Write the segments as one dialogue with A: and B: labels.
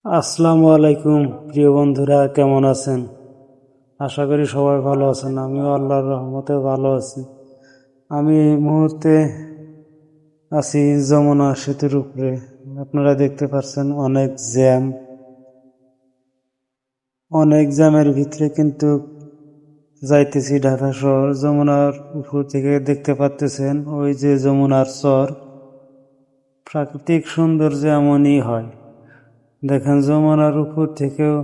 A: আসসালামু আলাইকুম প্রিয় বন্ধুরা, কেমন আছেন? আশা করি সবাই ভালো আছেন। আমিও আল্লাহর রহমতে ভালো আছি। আমি এই মুহূর্তে আছি যমুনা সেতুর উপরে। আপনারা দেখতে পাচ্ছেন অনেক জ্যামের ভিতরে কিন্তু যাইতেছি ঢাকা শহর। যমুনার উপর থেকে দেখতে পাচ্ছেন ওই যে যমুনার চর। প্রাকৃতিক সৌন্দর্য এমনই হয়। দেখেন যমুনার উপর থেকেও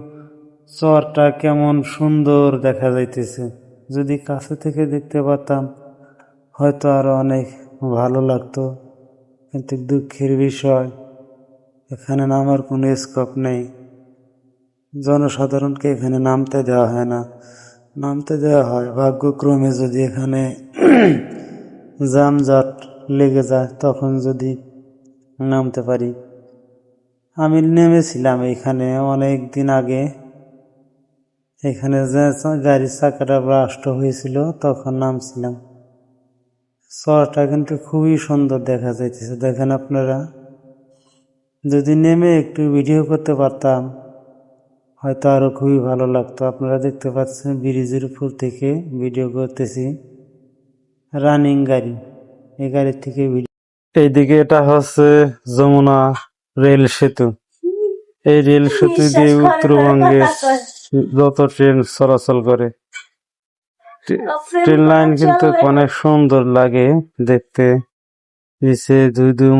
A: চরটা কেমন সুন্দর দেখা যাইতেছে। যদি কাছে থেকে দেখতে পারতাম হয়তো আরো অনেক ভালো লাগতো, কিন্তু দুঃখের বিষয় এখানে নামার কোনো স্কোপ নেই। জনসাধারণকে এখানে নামতে দেওয়া হয় না। নামতে দেওয়া হয় ভাগ্যক্রমে যদি এখানে যানজট লেগে যায়, তখন যদি নামতে পারি। আমি নেমেছিলাম এখানে অনেক দিন আগে। এখানে যে গাড়ির চাকাটা ব্লাস্ট হয়েছিল তখন নামছিলাম। চরটা কিন্তু খুবই সুন্দর দেখা যাইতেছে। দেখেন আপনারা, যদি নেমে একটু ভিডিও করতে পারতাম হয়তো আরো খুবই ভালো লাগতো। আপনারা দেখতে পাচ্ছেন ব্রিজের উপর থেকে ভিডিও করতেছি। রানিং গাড়ি, এই গাড়ির থেকে ভিডিও। এইদিকে এটা হচ্ছে যমুনা রেল সেতু। এই রেল সেতু দিয়ে উত্তরবঙ্গে যত ট্রেন চলাচল করে। ট্রেন লাইন কিন্তু অনেক সুন্দর লাগে দেখতে। নিচে দুই দুই